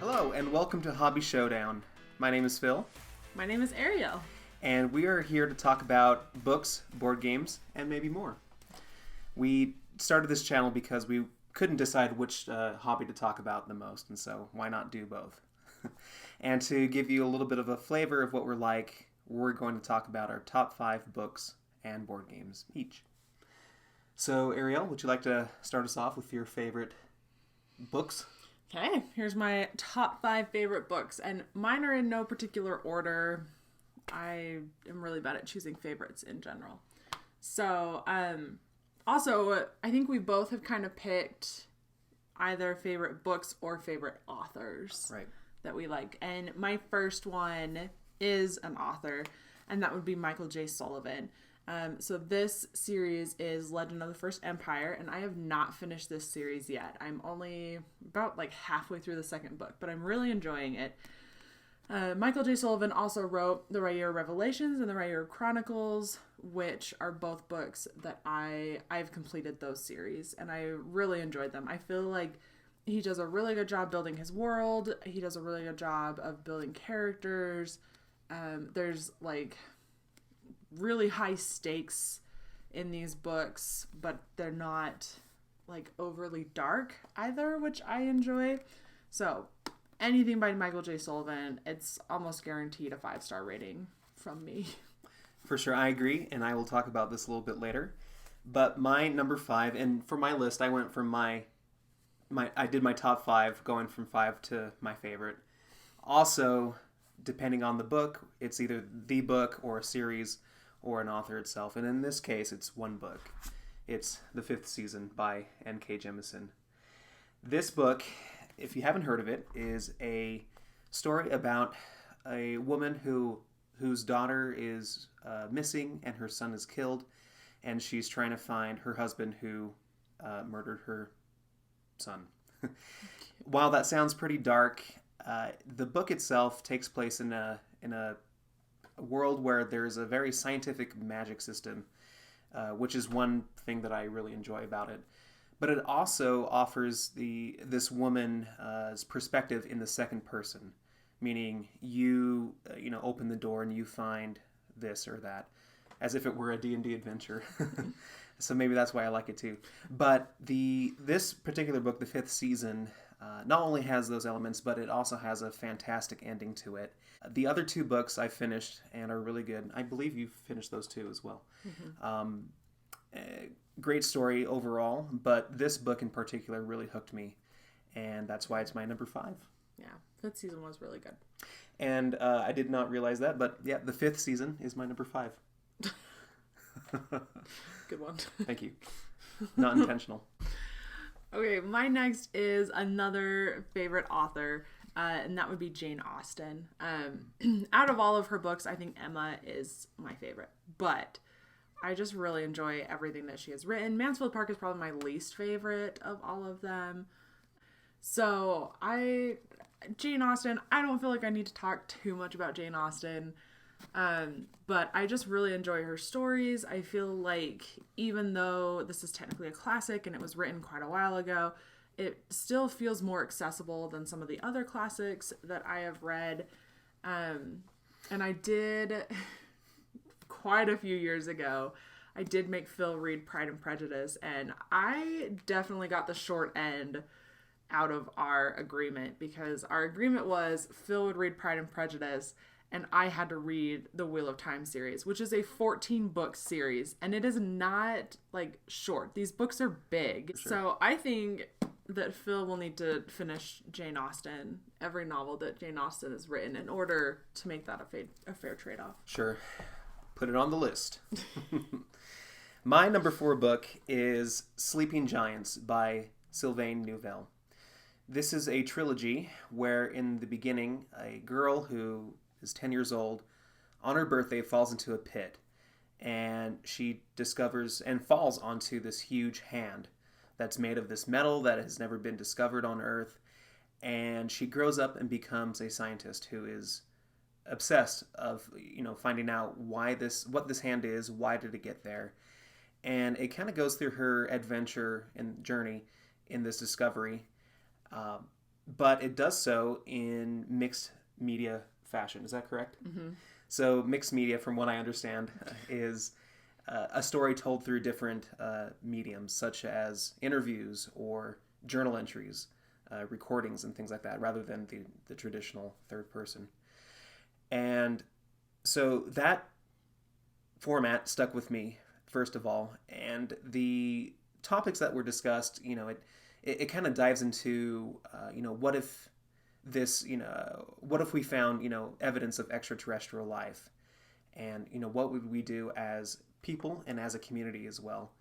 Hello, and welcome to Hobby Showdown. My name is Phil. My name is Arielle. And we are here to talk about books, board games, and maybe more. We started this channel because we couldn't decide which hobby to talk about the most, and so why not do both? And to give you a little bit of a flavor of what we're like, we're going to talk about our top 5 books and board games each. So, Arielle, would you like to start us off with your favorite books? Okay, here's my top 5 favorite books, and mine are in no particular order. I am really bad at choosing favorites in general. So, also, I think we both have kind of picked either favorite books or favorite authors that we like. And my first one is an author, and that would be Michael J. Sullivan. So this series is Legend of the First Empire, and I have not finished this series yet. I'm only about halfway through the second book, but I'm really enjoying it. Michael J. Sullivan also wrote The Rayer Revelations and The Rayer Chronicles, which are both books that I've completed those series, and I really enjoyed them. I feel like he does a really good job building his world. He does a really good job of building characters. There's really high stakes in these books, but they're not overly dark either, which I enjoy. So anything by Michael J. Sullivan, it's almost guaranteed a 5-star rating from me. For sure, I agree, and I will talk about this a little bit later. But my number 5, and for my list, I went from I did my top 5, going from 5 to my favorite. Also, depending on the book, it's either the book or a series or an author itself. And in this case, it's one book. It's The Fifth Season by N.K. Jemisin. This book, if you haven't heard of it, is a story about a woman whose daughter is missing and her son is killed, and she's trying to find her husband who murdered her son. While that sounds pretty dark, the book itself takes place in a world where there's a very scientific magic system, which is one thing that I really enjoy about it. But it also offers this woman's perspective in the second person, meaning you open the door and you find this or that, as if it were a D&D adventure. So maybe that's why I like it too. But this particular book, The Fifth Season, not only has those elements, but it also has a fantastic ending to it. The other 2 books I finished and are really good. I believe you finished those too as well. Mm-hmm. Great story overall, but this book in particular really hooked me, and that's why it's my number 5. Yeah, 5th season was really good. And I did not realize that, but yeah, The Fifth Season is my number 5. Good one. Thank you. Not intentional. Okay, my next is another favorite author, and that would be Jane Austen. Out of all of her books, I think Emma is my favorite, but I just really enjoy everything that she has written. Mansfield Park is probably my least favorite of all of them. So Jane Austen, I don't feel like I need to talk too much about Jane Austen. But I just really enjoy her stories. I feel like even though this is technically a classic and it was written quite a while ago, it still feels more accessible than some of the other classics that I have read. And I did, quite a few years ago, I did make Phil read Pride and Prejudice, and I definitely got the short end out of our agreement, because our agreement was Phil would read Pride and Prejudice and I had to read the Wheel of Time series, which is a 14-book series, and it is not short. These books are big. Sure. So I think that Phil will need to finish Jane Austen, every novel that Jane Austen has written, in order to make that a fair trade-off. Sure. Put it on the list. My number 4 book is Sleeping Giants by Sylvain Neuvel. This is a trilogy where in the beginning, a girl who is 10 years old, on her birthday, falls into a pit, and she discovers and falls onto this huge hand that's made of this metal that has never been discovered on Earth, and she grows up and becomes a scientist who is obsessed of finding out what this hand is, why did it get there, and it kind of goes through her adventure and journey in this discovery. but it does so in mixed media fashion. Is that correct? Mm-hmm. So mixed media, from what I understand, is a story told through different mediums, such as interviews or journal entries, recordings, and things like that, rather than the traditional third person. And so that format stuck with me, first of all. And the topics that were discussed, it kind of dives into, what if what if we found, evidence of extraterrestrial life? And, what would we do as people and as a community as well?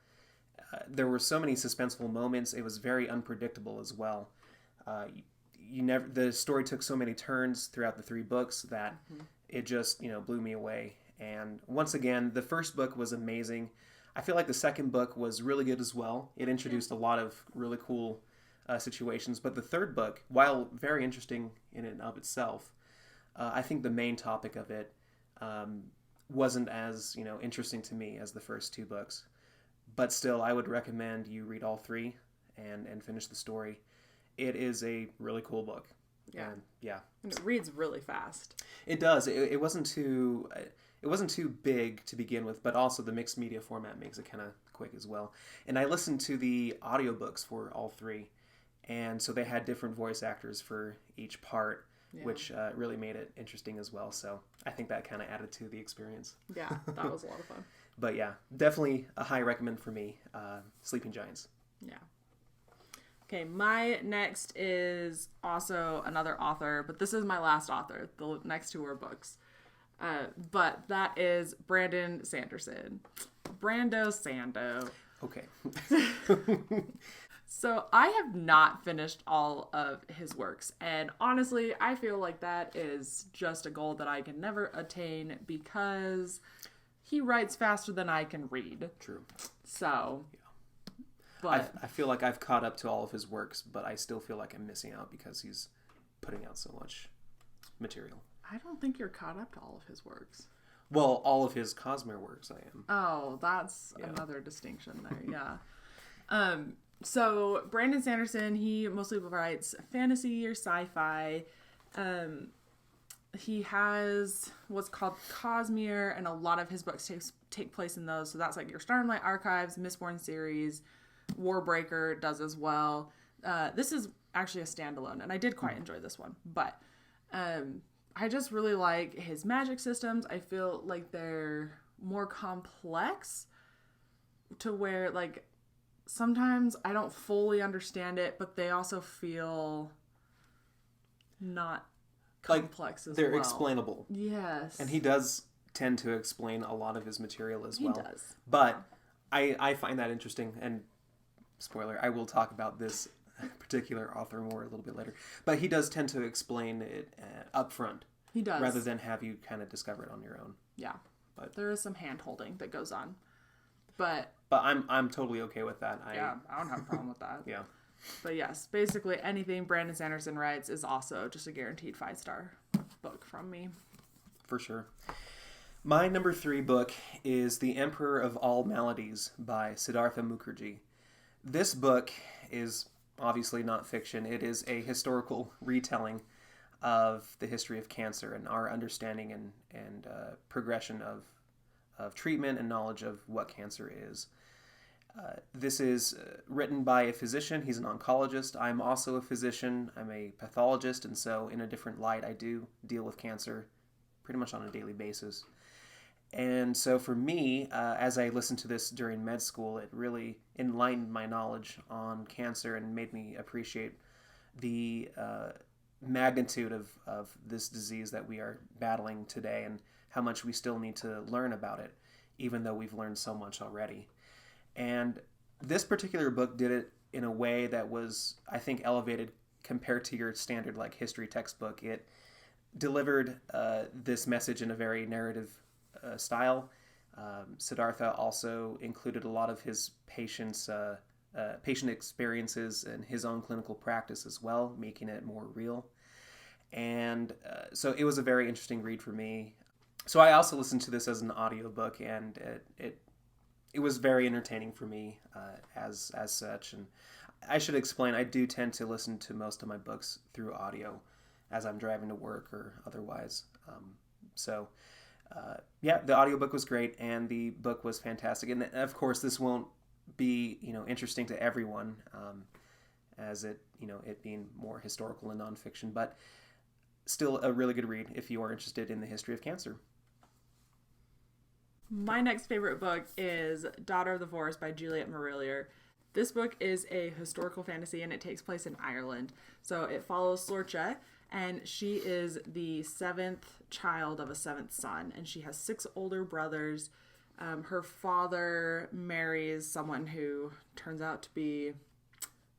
There were so many suspenseful moments. It was very unpredictable as well. The story took so many turns throughout the 3 books that it just, blew me away. And once again, the first book was amazing. I feel like the second book was really good as well. It introduced a lot of really cool situations. But the third book, while very interesting in and of itself, I think the main topic of it wasn't as interesting to me as the first 2 books. But still, I would recommend you read all 3 and finish the story. It is a really cool book. Yeah. And, yeah. And it reads really fast. It does. It wasn't too big to begin with, but also the mixed media format makes it kind of quick as well. And I listened to the audiobooks for all 3, and so they had different voice actors for each part, which really made it interesting as well. So I think that kind of added to the experience. Yeah, that was a lot of fun. But yeah, definitely a high recommend for me, Sleeping Giants. Yeah. Okay, my next is also another author, but this is my last author. The next 2 are books. But that is Brandon Sanderson. Brando Sando. Okay. So I have not finished all of his works. And honestly, I feel like that is just a goal that I can never attain because he writes faster than I can read. True. So... But I feel like I've caught up to all of his works, but I still feel like I'm missing out because he's putting out so much material. I don't think you're caught up to all of his works. Well, all of his Cosmere works I am. Oh, that's another distinction there, yeah. So Brandon Sanderson, he mostly writes fantasy or sci-fi. He has what's called Cosmere, and a lot of his books take place in those. So that's like your Stormlight Archives, Mistborn series, Warbreaker does as well. This is actually a standalone, and I did quite enjoy this one. But I just really like his magic systems. I feel like they're more complex to where, like, sometimes I don't fully understand it, but they also feel not complex as well. They're explainable. Yes. And he does tend to explain a lot of his material as well. He does. But I find that interesting, and spoiler, I will talk about this particular author more a little bit later. But he does tend to explain it up front. He does. Rather than have you kind of discover it on your own. Yeah. But there is some hand-holding that goes on. But I'm totally okay with that. I don't have a problem with that. Yeah. But yes, basically anything Brandon Sanderson writes is also just a guaranteed 5-star book from me. For sure. My number 3 book is The Emperor of All Maladies by Siddhartha Mukherjee. This book is obviously not fiction. It is a historical retelling of the history of cancer and our understanding and progression of treatment and knowledge of what cancer is. This is written by a physician. He's an oncologist. I'm also a physician. I'm a pathologist, and so in a different light, I do deal with cancer pretty much on a daily basis. And so for me, as I listened to this during med school, it really enlightened my knowledge on cancer and made me appreciate the magnitude of this disease that we are battling today and how much we still need to learn about it, even though we've learned so much already. And this particular book did it in a way that was, I think, elevated compared to your standard like history textbook. It delivered this message in a very narrative style. Siddhartha also included a lot of his patient experiences and his own clinical practice as well, making it more real. And so it was a very interesting read for me. So I also listened to this as an audiobook, and it it was very entertaining for me as such. And I should explain, I do tend to listen to most of my books through audio as I'm driving to work or otherwise. Yeah, the audiobook was great, and the book was fantastic. And of course, this won't be, interesting to everyone, as it being more historical and nonfiction, but still a really good read if you are interested in the history of cancer. My next favorite book is Daughter of the Forest by Juliet Marillier. This book is a historical fantasy, and it takes place in Ireland. So it follows Sorcha, and she is the 7th child of a 7th son, and she has 6 older brothers. Her father marries someone who turns out to be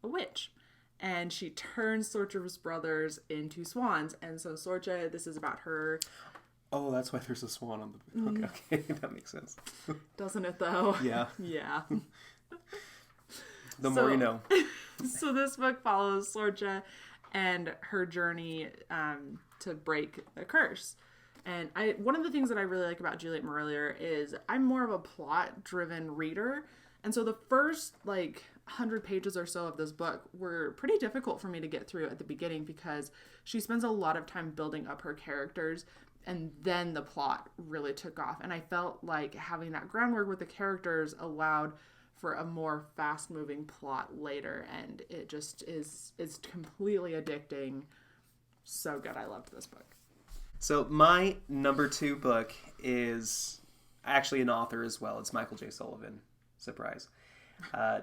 a witch, and she turns Sorcha's brothers into swans. And so Sorcha, this is about her. Oh, that's why there's a swan on the book. Okay, that makes sense. Doesn't it, though? Yeah. Yeah. The more you know. So this book follows Sorcha and her journey to break a curse. And one of the things that I really like about Juliet Marillier is I'm more of a plot-driven reader. And so the first, 100 pages or so of this book were pretty difficult for me to get through at the beginning because she spends a lot of time building up her characters, and then the plot really took off. And I felt like having that groundwork with the characters allowed for a more fast-moving plot later, and it just is completely addicting. So good. I loved this book. So my number 2 book is actually an author as well. It's Michael J. Sullivan. Surprise.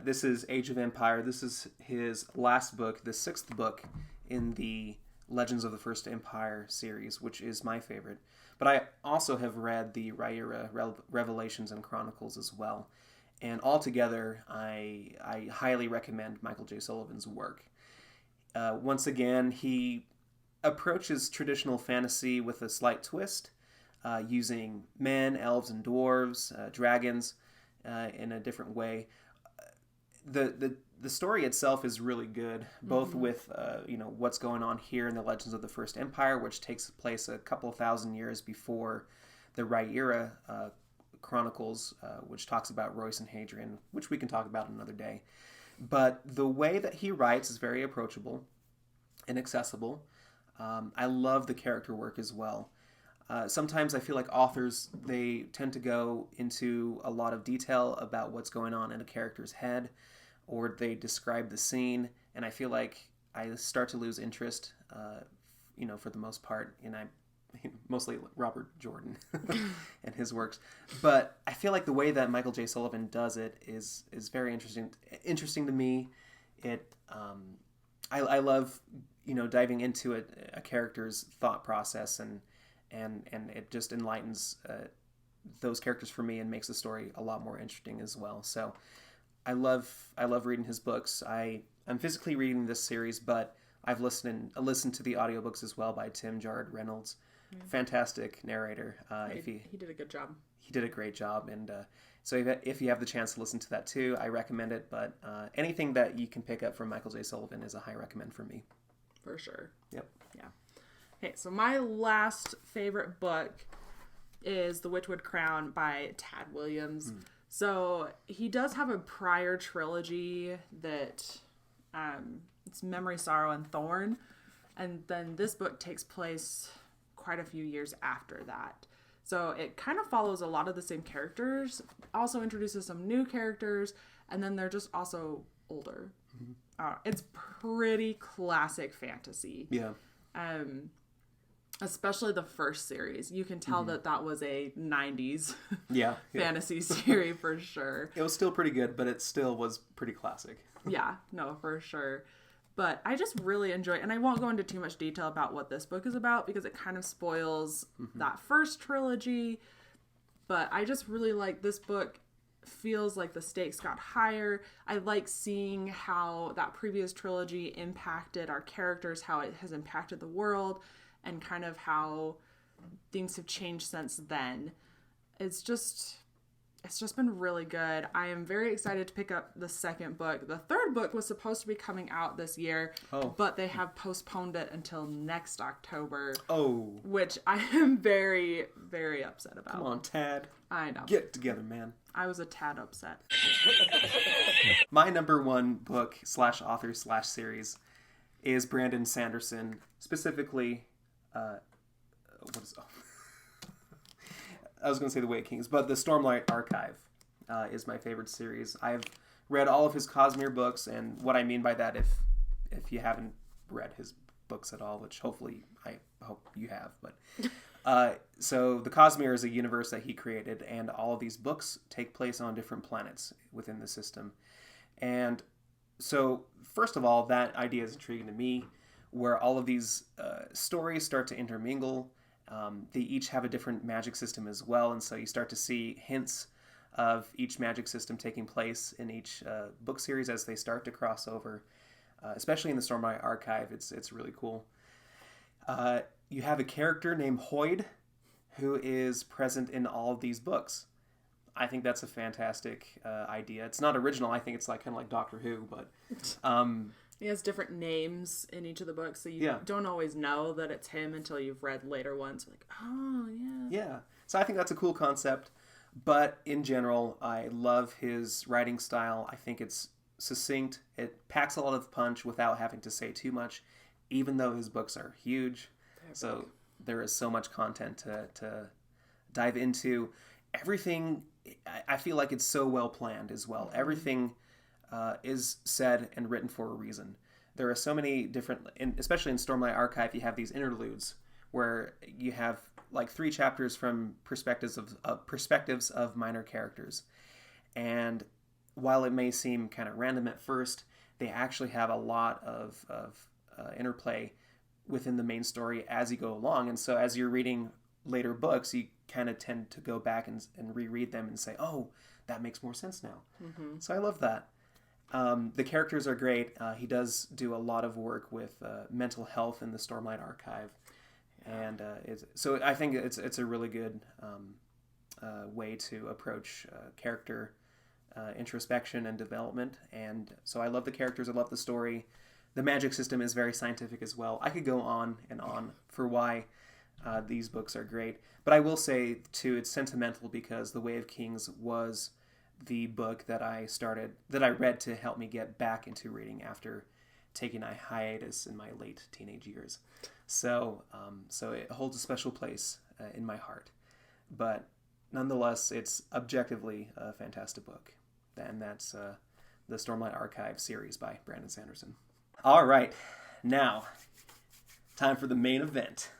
This is Age of Empire. This is his last book, the 6th book in the Legends of the First Empire series, which is my favorite. But I also have read the Rhaenyra Revelations and Chronicles as well. And altogether, I highly recommend Michael J. Sullivan's work. Once again, he approaches traditional fantasy with a slight twist, using men, elves, and dwarves, dragons, in a different way. The story itself is really good, both with what's going on here in the Legends of the First Empire, which takes place a couple thousand years before the Rhaenyra Chronicles, which talks about Royce and Hadrian, which we can talk about another day. But the way that he writes is very approachable and accessible. I love the character work as well. Sometimes I feel like authors, they tend to go into a lot of detail about what's going on in a character's head, or they describe the scene, and I feel like I start to lose interest, for the most part, and mostly Robert Jordan and his works. But I feel like the way that Michael J. Sullivan does it is very interesting to me. I love, diving into a character's thought process, and it just enlightens those characters for me and makes the story a lot more interesting as well. So I love reading his books. I'm physically reading this series, but I've listened to the audiobooks as well by Tim Jared Reynolds. Yeah. Fantastic narrator. He did a good job. He did a great job, and so if you have the chance to listen to that too, I recommend it. But anything that you can pick up from Michael J. Sullivan is a high recommend for me. For sure. Yep. Yeah. Okay, so my last favorite book is The Witchwood Crown by Tad Williams. So he does have a prior trilogy that it's Memory, Sorrow, and Thorn. And then this book takes place quite a few years after that. So it kind of follows a lot of the same characters, also introduces some new characters, and then they're just also older. It's pretty classic fantasy. Yeah. Especially the first series. You can tell that was a 90s fantasy series for sure. It was still pretty good, but it still was pretty classic. Yeah, no, for sure. But I just really enjoy it. And I won't go into too much detail about what this book is about because it kind of spoils that first trilogy. But I just really like this book. Feels like the stakes got higher. I like seeing how that previous trilogy impacted our characters, how it has impacted the world, and kind of how things have changed since then. It's just been really good. I am very excited to pick up the second book. The third book was supposed to be coming out this year, but they have postponed it until next October. Which I am very, very upset about. Come on, Tad. I know. Get together, man. I was a tad upset. My number one book /author /series is Brandon Sanderson, specifically, what is I was going to say The Way of Kings, but the Stormlight Archive is my favorite series. I've read all of his Cosmere books, and what I mean by that, if you haven't read his books at all, which hopefully I hope you have, but so the Cosmere is a universe that he created, and all of these books take place on different planets within the system. And so, first of all, that idea is intriguing to me, where all of these stories start to intermingle. They each have a different magic system as well, and so you start to see hints of each magic system taking place in each book series as they start to cross over. Especially in the Stormlight Archive, it's really cool. You have a character named Hoyd, who is present in all of these books. I think that's a fantastic idea. It's not original. I think it's kind of like Doctor Who, but he has different names in each of the books, so you don't always know that it's him until you've read later ones. Like, oh, yeah. Yeah. So I think that's a cool concept. But in general, I love his writing style. I think it's succinct. It packs a lot of punch without having to say too much, even though his books are huge. So there is so much content to dive into. Everything, I feel like it's so well planned as well. Everything is said and written for a reason. There are so many different, especially in Stormlight Archive, you have these interludes where you have 3 chapters from perspectives of minor characters. And while it may seem kind of random at first, they actually have a lot of interplay within the main story as you go along. And so as you're reading later books, you kind of tend to go back and reread them and say, oh, that makes more sense now. Mm-hmm. So I love that. The characters are great. He does do a lot of work with mental health in the Stormlight Archive. And so I think it's a really good way to approach character introspection and development. And so I love the characters. I love the story. The magic system is very scientific as well. I could go on and on for why these books are great. But I will say, too, it's sentimental because The Way of Kings was the book that I read to help me get back into reading after taking a hiatus in my late teenage years. So it holds a special place in my heart. But nonetheless, it's objectively a fantastic book. And that's the Stormlight Archive series by Brandon Sanderson. All right. Now, time for the main event.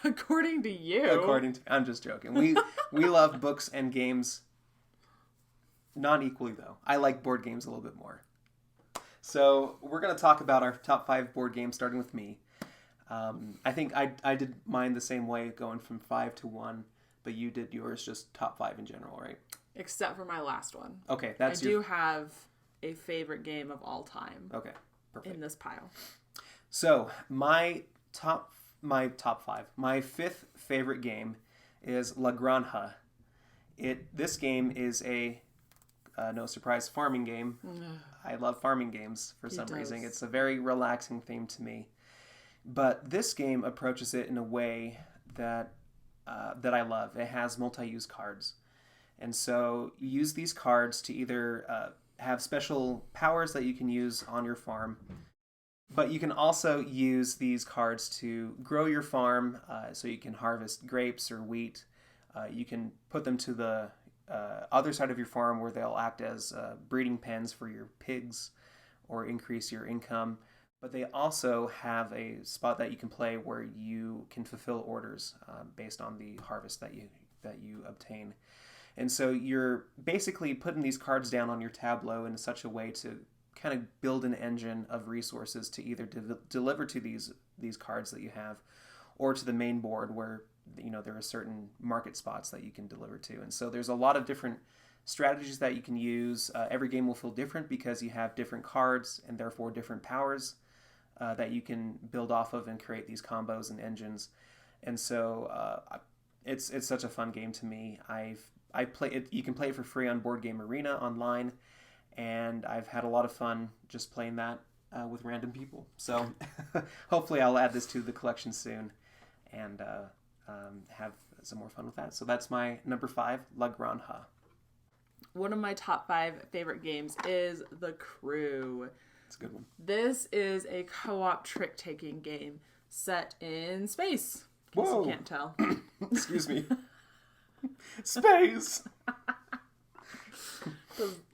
According to you. I'm just joking. We love books and games. Not equally, though. I like board games a little bit more. So we're going to talk about our top 5 board games, starting with me. I think I did mine the same way, going from 5 to 1, but you did yours just top 5 in general, right? Except for my last one. Okay, I do have a favorite game of all time. Okay, perfect. In this pile. So my top 5. My 5th favorite game is La Granja. This game is a no surprise farming game. I love farming games for some reason. It's a very relaxing theme to me. But this game approaches it in a way that I love. It has multi-use cards. And so you use these cards to either have special powers that you can use on your farm, but you can also use these cards to grow your farm, so you can harvest grapes or wheat. You can put them to the other side of your farm where they'll act as breeding pens for your pigs or increase your income. But they also have a spot that you can play where you can fulfill orders based on the harvest that you obtain. And so you're basically putting these cards down on your tableau in such a way to kind of build an engine of resources to either deliver to these cards that you have, or to the main board where there are certain market spots that you can deliver to. And so there's a lot of different strategies that you can use. Every game will feel different because you have different cards and therefore different powers that you can build off of and create these combos and engines. And so it's such a fun game to me. I play it. You can play it for free on Board Game Arena online, and I've had a lot of fun just playing that with random people. So hopefully I'll add this to the collection soon and have some more fun with that. So that's my number 5, La Granja. One of my top 5 favorite games is The Crew. It's a good one. This is a co-op trick-taking game set in space. In case Whoa. you can't tell. Excuse me. Space!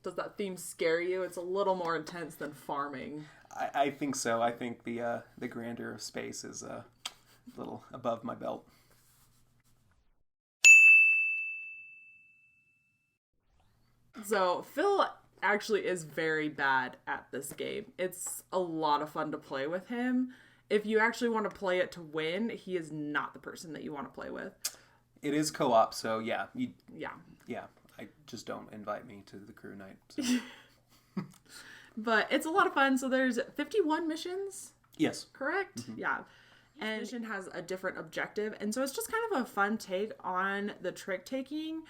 Does that theme scare you? It's a little more intense than farming. I think so. I think the grandeur of space is a little above my belt. So Phil actually is very bad at this game. It's a lot of fun to play with him. If you actually want to play it to win, he is not the person that you want to play with. It is co-op, so yeah. Yeah. I just don't invite me to the crew night. So. But it's a lot of fun. So there's 51 missions, Yes. correct? Mm-hmm. Yeah. And each mission has a different objective. And so it's just kind of a fun take on the trick taking.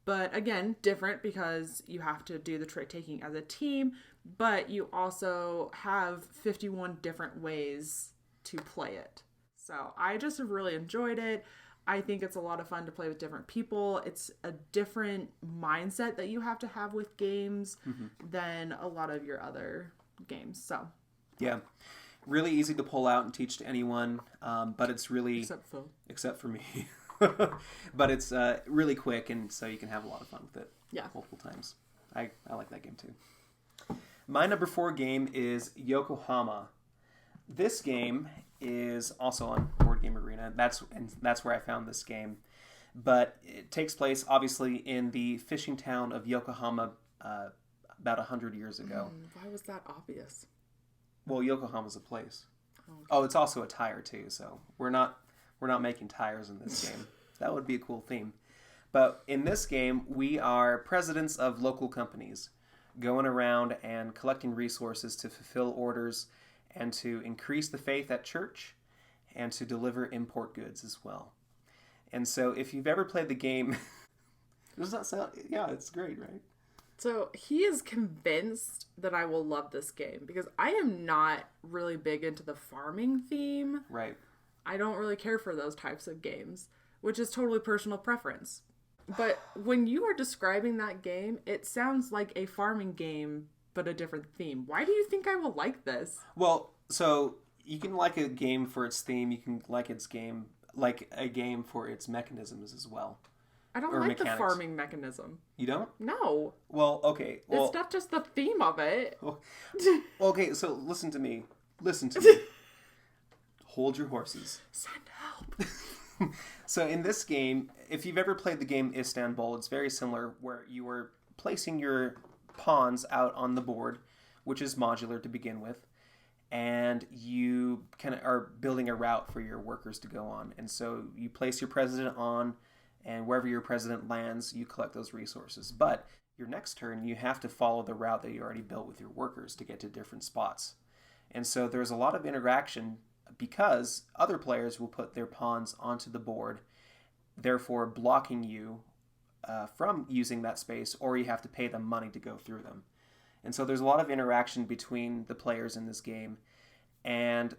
But again, different because you have to do the trick taking as a team. But you also have 51 different ways to play it. So I just have really enjoyed it. I think it's a lot of fun to play with different people. It's a different mindset that you have to have with games than a lot of your other games. So, yeah, really easy to pull out and teach to anyone, but it's really... Except for me. But it's really quick, and so you can have a lot of fun with it multiple times. I like that game too. My number 4 game is Yokohama. This game is also on Board Game Arena. That's where I found this game. But it takes place, obviously, in the fishing town of Yokohama about 100 years ago. Why was that obvious? Well, Yokohama's a place. Okay. Oh, it's also a tire, too. So we're not making tires in this game. That would be a cool theme. But in this game, we are presidents of local companies going around and collecting resources to fulfill orders and to increase the faith at church, and to deliver import goods as well. And so if you've ever played the game... Does that sound... Yeah, it's great, right? So he is convinced that I will love this game, because I am not really big into the farming theme. Right. I don't really care for those types of games, which is totally personal preference. But when you are describing that game, it sounds like a farming game, but a different theme. Why do you think I will like this? Well, so you can like a game for its theme. You can like a game for its mechanisms as well. I don't like mechanics. The farming mechanism. You don't? No. Well, okay. Well, it's not just the theme of it. Okay, so listen to me. Hold your horses. Send help. So in this game, if you've ever played the game Istanbul, it's very similar, where you are placing your pawns out on the board, which is modular to begin with, and you kind of are building a route for your workers to go on. And so you place your president on, and wherever your president lands, you collect those resources. But your next turn, you have to follow the route that you already built with your workers to get to different spots. And so there's a lot of interaction because other players will put their pawns onto the board, therefore blocking you from using that space, or you have to pay them money to go through them. And so there's a lot of interaction between the players in this game. And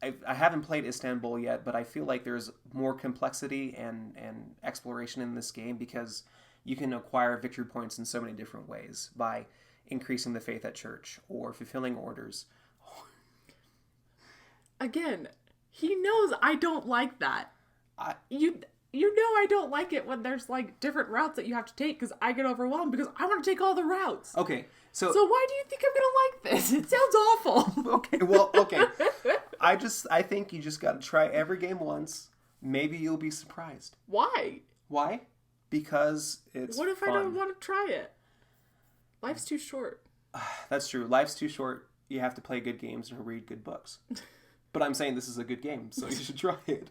I haven't played Istanbul yet, but I feel like there's more complexity and exploration in this game, because you can acquire victory points in so many different ways by increasing the faith at church or fulfilling orders. Again, he knows I don't like that. You know I don't like it when there's like different routes that you have to take, because I get overwhelmed because I want to take all the routes. Okay, so why do you think I'm gonna like this? It sounds awful. Okay. I think you just got to try every game once. Maybe you'll be surprised. Why? Because it's What if fun. I don't want to try it? Life's too short. That's true. Life's too short. You have to play good games and read good books. But I'm saying this is a good game, so you should try it.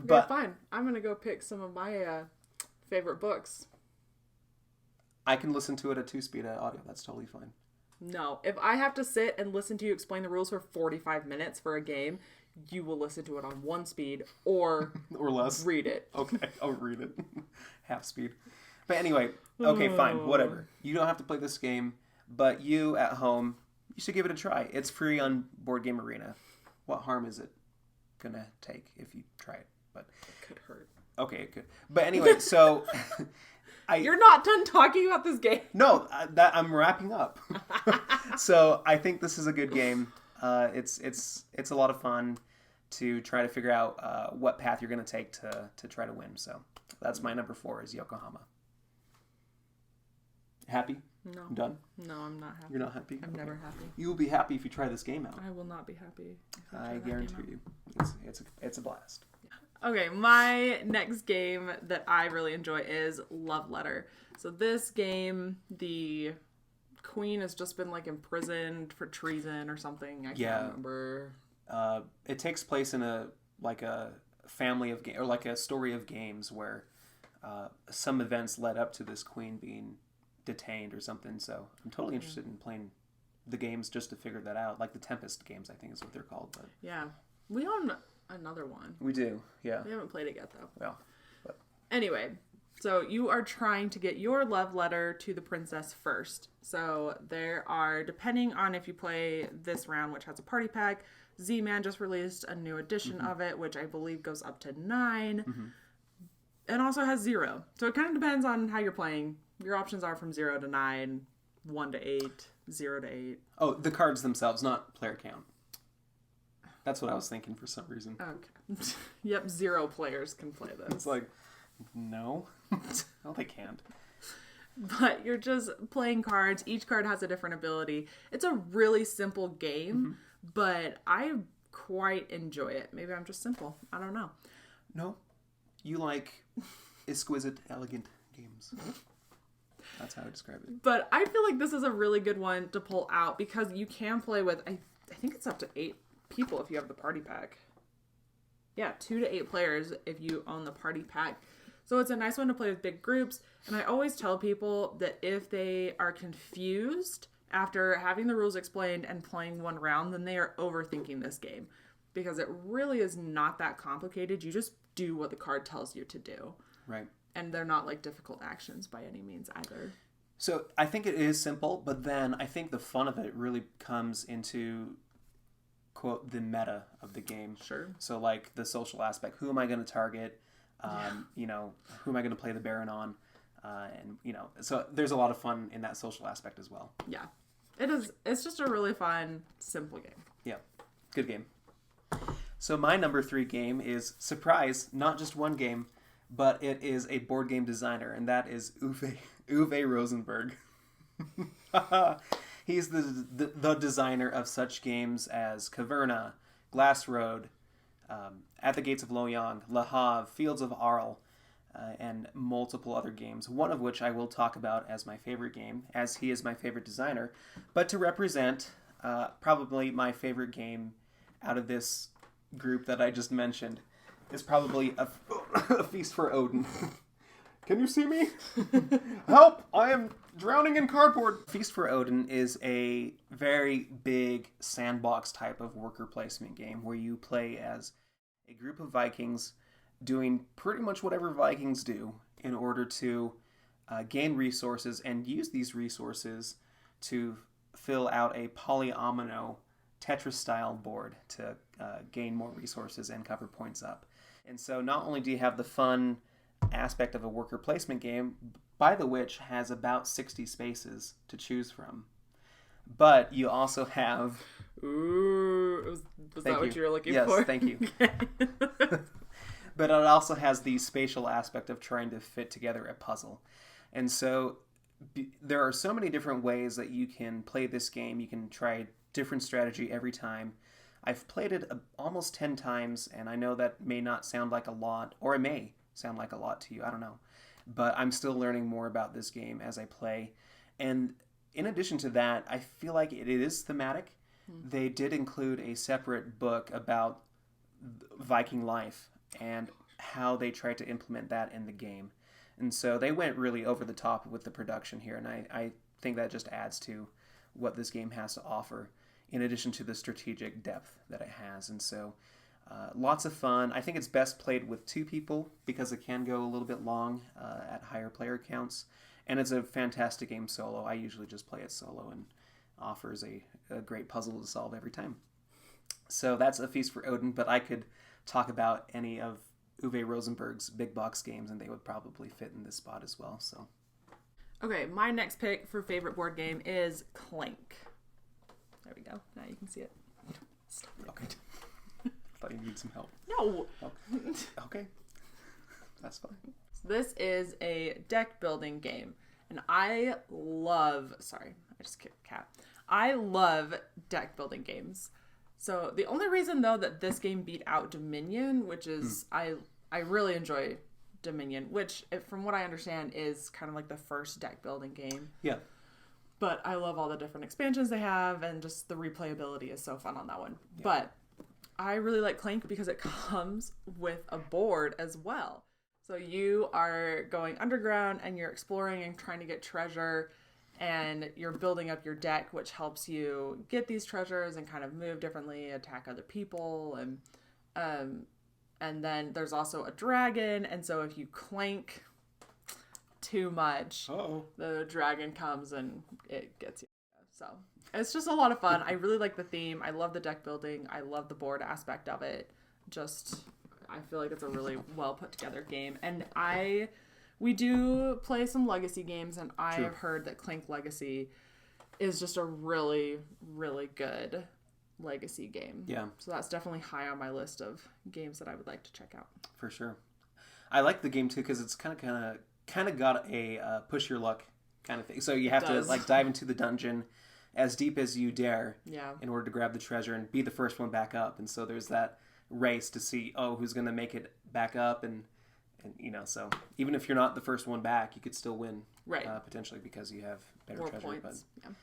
But fine. I'm going to go pick some of my favorite books. I can listen to it at 2-speed audio. That's totally fine. No. If I have to sit and listen to you explain the rules for 45 minutes for a game, you will listen to it on 1 speed or less. Read it. Okay, I'll read it. Half speed. But anyway, okay, fine, whatever. You don't have to play this game, but you at home, you should give it a try. It's free on Board Game Arena. What harm is it gonna take if you try it? but It could hurt. Okay, it could. But anyway, so You're not done talking about this game. No, that I'm wrapping up. So I think this is a good game. It's a lot of fun to try to figure out what path you're going to take to try to win. So that's my number 4 is Yokohama. Happy? No. I'm done? No, I'm not happy. You're not happy? I'm never happy. You will be happy if you try this game out. I will not be happy. I guarantee you. It's a blast. Okay, my next game that I really enjoy is Love Letter. So this game, the queen has just been like imprisoned for treason or something. I can't remember. It takes place in a family of or like a story of games where some events led up to this queen being detained or something. So I'm totally interested in playing the games just to figure that out. Like the Tempest games, I think is what they're called. But yeah, we own another one. We do, yeah. We haven't played it yet though. Well, but anyway, so you are trying to get your love letter to the princess first. So there are, depending on if you play this round, which has a party pack, Z-Man just released a new edition of it, which I believe goes up to 9. And also has 0. So it kind of depends on how you're playing. Your options are from 0 to 9, 1 to 8, 0 to 8. Oh, the cards themselves, not player count. That's what I was thinking for some reason. Okay. Yep, 0 players can play this. It's like, no. No, they can't. But you're just playing cards. Each card has a different ability. It's a really simple game, but I quite enjoy it. Maybe I'm just simple. I don't know. No. You like exquisite, elegant games. That's how I describe it. But I feel like this is a really good one to pull out because you can play with, I think it's up to 8 people if you have the party pack. Yeah, 2 to 8 players if you own the party pack. So it's a nice one to play with big groups. And I always tell people that if they are confused after having the rules explained and playing one round, then they are overthinking this game. Because it really is not that complicated. You just do what the card tells you to do. Right. And they're not like difficult actions by any means either. So I think it is simple, but then I think the fun of it really comes into, quote, the meta of the game. Sure. So like the social aspect. Who am I going to target? You know, who am I going to play the Baron on? And, you know, so there's a lot of fun in that social aspect as well. Yeah. It is. It's just a really fun, simple game. Yeah. Good game. So my number 3 game is, surprise, not just one game, but it is a board game designer, and that is Uwe Rosenberg. He's the designer of such games as Caverna, Glass Road, At the Gates of Loyang, Le Havre, Fields of Arles, and multiple other games, one of which I will talk about as my favorite game, as he is my favorite designer. But to represent probably my favorite game out of this group that I just mentioned is probably a Feast for Odin. Can you see me? Help! I am drowning in cardboard. Feast for Odin is a very big sandbox type of worker placement game where you play as a group of Vikings doing pretty much whatever Vikings do in order to gain resources and use these resources to fill out a polyomino Tetris-style board to gain more resources and cover points up. And so not only do you have the fun aspect of a worker placement game, by the which has about 60 spaces to choose from, but you also have... Ooh, was that what you were looking for? Yes, thank you. But it also has the spatial aspect of trying to fit together a puzzle. And so there are so many different ways that you can play this game. You can try different strategy every time. I've played it almost 10 times, and I know that may not sound like a lot, or it may sound like a lot to you, I don't know. But I'm still learning more about this game as I play. And in addition to that, I feel like it is thematic. They did include a separate book about Viking life and how they tried to implement that in the game. And so they went really over the top with the production here, and I think that just adds to what this game has to offer, in addition to the strategic depth that it has. And so lots of fun. I think it's best played with 2 people because it can go a little bit long at higher player counts. And it's a fantastic game solo. I usually just play it solo, and offers a great puzzle to solve every time. So that's A Feast for Odin, but I could talk about any of Uwe Rosenberg's big box games, and they would probably fit in this spot as well. So, okay, my next pick for favorite board game is Clank. There we go. Now you can see it. Stop it. Okay. Thought you needed some help. No. Okay. That's fine. So this is a deck building game, and I love. Sorry, I just kicked a cat. I love deck building games. So the only reason though that this game beat out Dominion, which is I really enjoy Dominion, which from what I understand is kind of like the first deck building game. Yeah. But I love all the different expansions they have, and just the replayability is so fun on that one. Yeah. But I really like Clank because it comes with a board as well. So you are going underground and you're exploring and trying to get treasure, and you're building up your deck, which helps you get these treasures and kind of move differently, attack other people, and then there's also a dragon, and so if you clank too much, the dragon comes and it gets you. So it's just a lot of fun. I really like the theme. I love the deck building. I love the board aspect of it. I feel like it's a really well put together game. And we do play some legacy games, and I have heard that Clank Legacy is just a really, really good legacy game. Yeah. So that's definitely high on my list of games that I would like to check out. For sure. I like the game too because it's kind of got a push your luck kind of thing. So you have to like dive into the dungeon as deep as you dare in order to grab the treasure and be the first one back up. And so there's that race to see who's going to make it back up, and so even if you're not the first one back, you could still win potentially because you have better more treasure. Points. But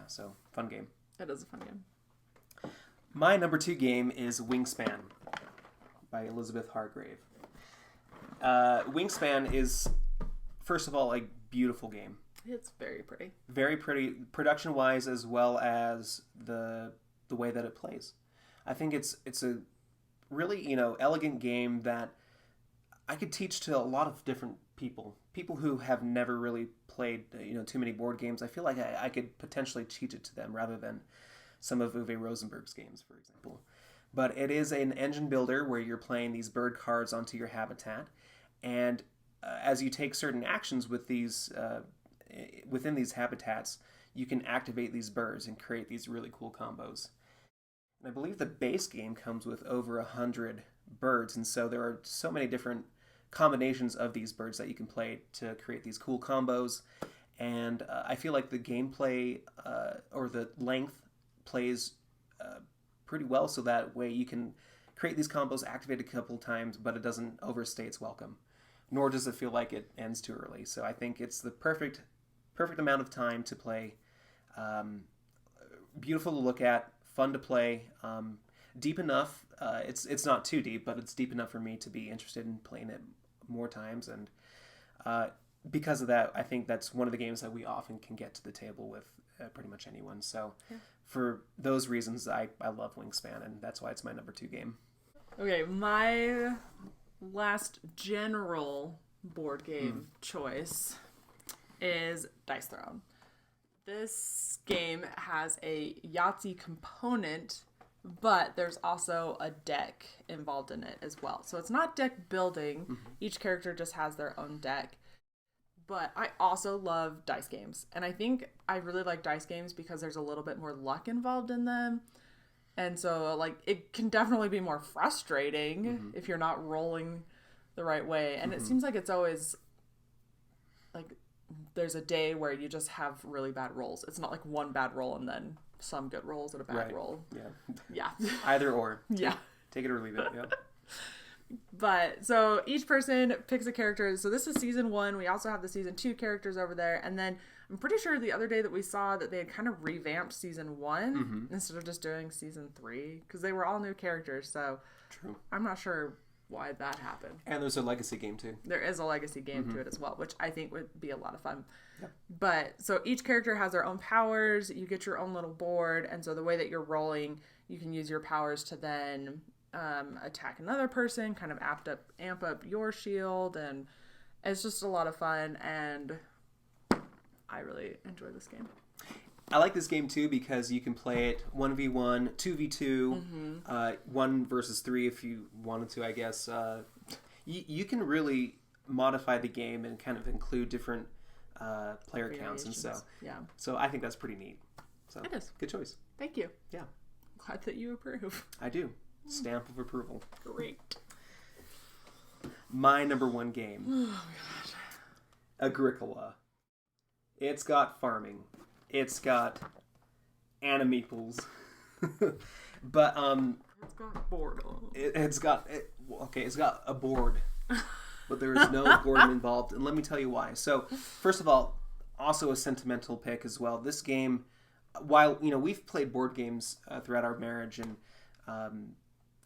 so fun game. It is a fun game. My number 2 game is Wingspan by Elizabeth Hargrave. Wingspan is, first of all, a beautiful game. It's very pretty. Very pretty, production-wise, as well as the way that it plays. I think it's a really, elegant game that I could teach to a lot of different people who have never really played, too many board games. I feel like I could potentially teach it to them rather than some of Uwe Rosenberg's games, for example. But it is an engine builder where you're playing these bird cards onto your habitat, and as you take certain actions with these within these habitats, you can activate these birds and create these really cool combos. And I believe the base game comes with over 100 birds, and so there are so many different combinations of these birds that you can play to create these cool combos. And I feel like the gameplay or the length plays pretty well, so that way you can create these combos, activate a couple times, but it doesn't overstay its welcome, nor does it feel like it ends too early. So I think it's the perfect amount of time to play. Beautiful to look at, fun to play, deep enough. It's not too deep, but it's deep enough for me to be interested in playing it more times. And because of that, I think that's one of the games that we often can get to the table with pretty much anyone. So for those reasons, I love Wingspan, and that's why it's my number 2 game. Okay, my last general board game choice is Dice Throne. This game has a Yahtzee component, but there's also a deck involved in it as well. So it's not deck building. Each character just has their own deck. But I also love dice games. And I think I really like dice games because there's a little bit more luck involved in them. And so, it can definitely be more frustrating if you're not rolling the right way. And it seems like it's always, there's a day where you just have really bad rolls. It's not like one bad roll and then some good rolls and a bad roll. Yeah. Either or. Yeah. Take it or leave it. Yeah. But so each person picks a character. So this is season 1. We also have the season 2 characters over there. And then I'm pretty sure the other day that we saw that they had kind of revamped season 1 instead of just doing season 3, because they were all new characters. So True. I'm not sure why that happened. And there's a legacy game too. There is a legacy game to it as well, which I think would be a lot of fun. Yep. But so each character has their own powers. You get your own little board. And so the way that you're rolling, you can use your powers to then attack another person, kind of amp up your shield, and it's just a lot of fun, and I really enjoy this game. I like this game too because you can play it 1v1, 2v2, 1 versus 3 if you wanted to, I guess. You can really modify the game and kind of include different player counts, and so I think that's pretty neat. So it is. Good choice. Thank you. Yeah. Glad that you approve. I do. Stamp of approval. Great. My number one game. Oh, God. Agricola. It's got farming. It's got animeeples. But it's got boredom. It's got a board. But there is no boredom involved, and let me tell you why. So, first of all, also a sentimental pick as well. This game, while we've played board games throughout our marriage and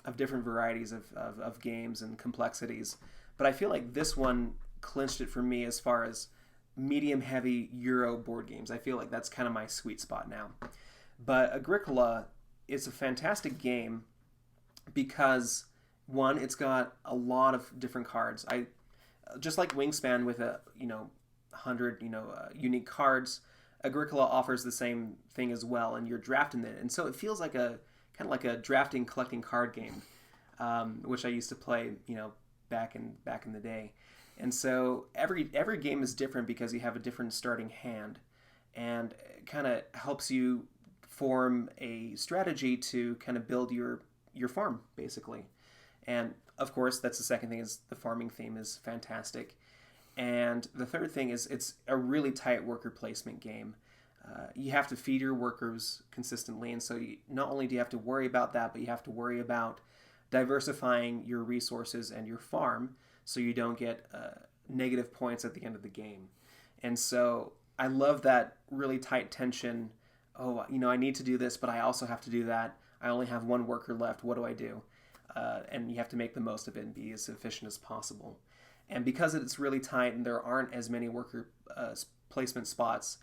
of different varieties of games and complexities, but I feel like this one clinched it for me as far as medium-heavy Euro board games. I feel like that's kind of my sweet spot now. But Agricola is a fantastic game because, one, it's got a lot of different cards. I just like Wingspan with 100 unique cards. Agricola offers the same thing as well, and you're drafting it, and so it feels like a kind of like a drafting collecting card game, which I used to play back in the day. And so every game is different because you have a different starting hand, and it kind of helps you form a strategy to kind of build your farm, basically. And of course, that's the second thing, is the farming theme is fantastic. And the third thing is it's a really tight worker placement game. You have to feed your workers consistently, and so not only do you have to worry about that, but you have to worry about diversifying your resources and your farm so you don't get negative points at the end of the game. And so I love that really tight tension. Oh, I need to do this, but I also have to do that. I only have one worker left. What do I do? And you have to make the most of it and be as efficient as possible. And because it's really tight and there aren't as many worker placement spots,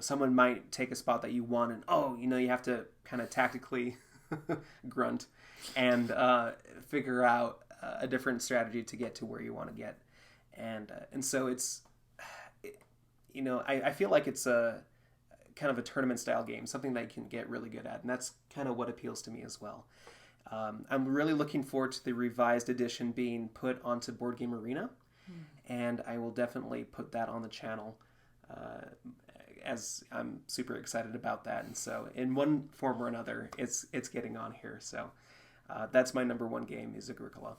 someone might take a spot that you want, and you have to kind of tactically grunt and figure out a different strategy to get to where you want to get. And so I feel like it's a kind of a tournament style game, something that you can get really good at, and that's kind of what appeals to me as well. I'm really looking forward to the revised edition being put onto Board Game Arena, and I will definitely put that on the channel, as I'm super excited about that. And so in one form or another, it's getting on here. So that's my number one game, is Agricola.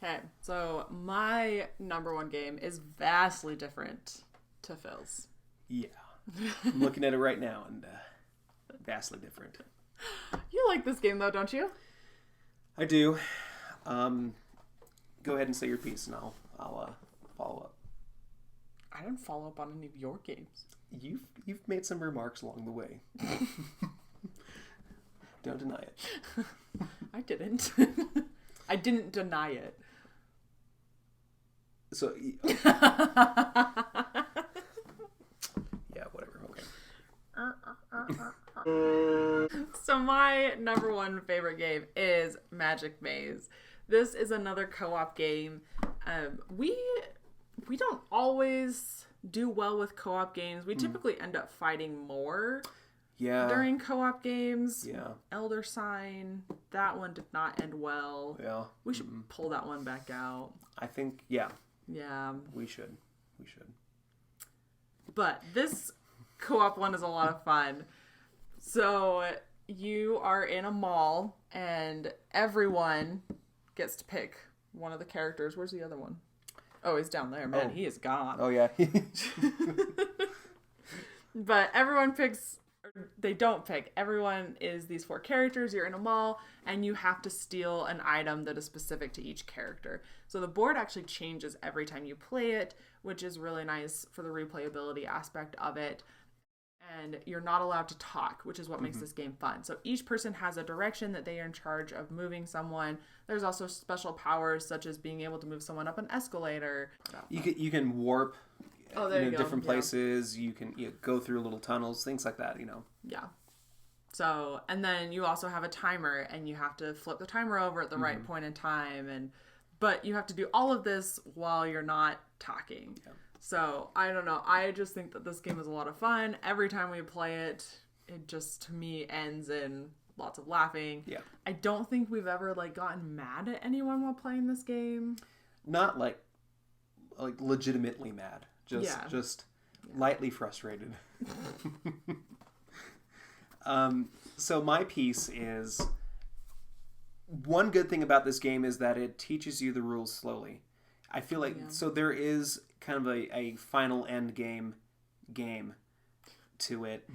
Okay, so my number one game is vastly different to Phil's. Yeah. I'm looking at it right now, and vastly different. You like this game, though, don't you? I do. Go ahead and say your piece, and I'll follow up. I didn't follow up on any of your games. You've made some remarks along the way. Don't deny it. I didn't. I didn't deny it. So... Yeah, whatever. Okay. So my number one favorite game is Magic Maze. This is another co-op game. We don't always do well with co-op games. We typically end up fighting more during co-op games. Yeah. Elder Sign, that one did not end well. Yeah. We should pull that one back out. I think, yeah. Yeah. We should. But this co-op one is a lot of fun. So you are in a mall and everyone gets to pick one of the characters. Where's the other one? Oh, he's down there. Man, he is gone. Oh, yeah. But everyone picks... They don't pick. Everyone is these four characters. You're in a mall, and you have to steal an item that is specific to each character. So the board actually changes every time you play it, which is really nice for the replayability aspect of it. And you're not allowed to talk, which is what makes this game fun. So each person has a direction that they are in charge of moving someone. There's also special powers, such as being able to move someone up an escalator. You can warp... there you go. Different places. You can go through little tunnels, things like that, Yeah. So, and then you also have a timer, and you have to flip the timer over at the right point in time. But you have to do all of this while you're not talking. Yeah. So, I don't know. I just think that this game is a lot of fun. Every time we play it, it just, to me, ends in lots of laughing. Yeah. I don't think we've ever like gotten mad at anyone while playing this game. Not like legitimately mad. Just lightly frustrated. So my piece is, one good thing about this game is that it teaches you the rules slowly. I feel like, so there is kind of a final end game to it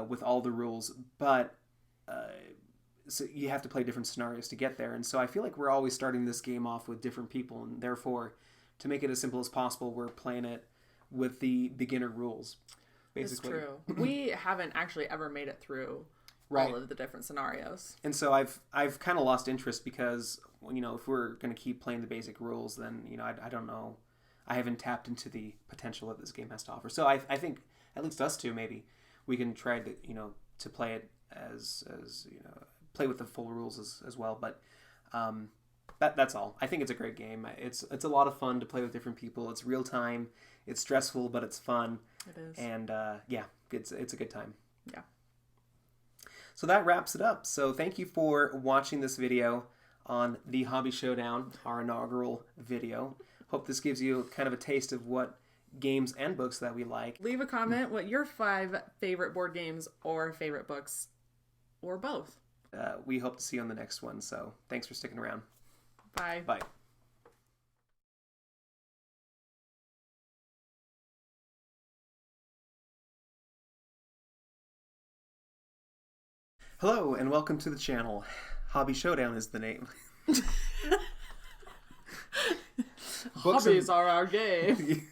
with all the rules, but so you have to play different scenarios to get there. And so I feel like we're always starting this game off with different people, and therefore, to make it as simple as possible, we're playing it with the beginner rules, basically. It's true. We haven't actually ever made it through all of the different scenarios. And so I've kind of lost interest because, you know, if we're going to keep playing the basic rules, then, you know, I don't know. I haven't tapped into the potential that this game has to offer. So I think, at least us two, maybe, we can try to, you know, to play it as you know, play with the full rules as well. But that's all. I think it's a great game. It's a lot of fun to play with different people. It's real time. It's stressful, but it's fun. It is. And yeah, it's a good time. Yeah. So that wraps it up. So thank you for watching this video on the Hobby Showdown, our inaugural video. Hope this gives you kind of a taste of what games and books that we like. Leave a comment what your 5 favorite board games or favorite books, or both. We hope to see you on the next one. So thanks for sticking around. Bye. Bye. Hello and welcome to the channel. Hobby Showdown is the name. Hobbies are our game.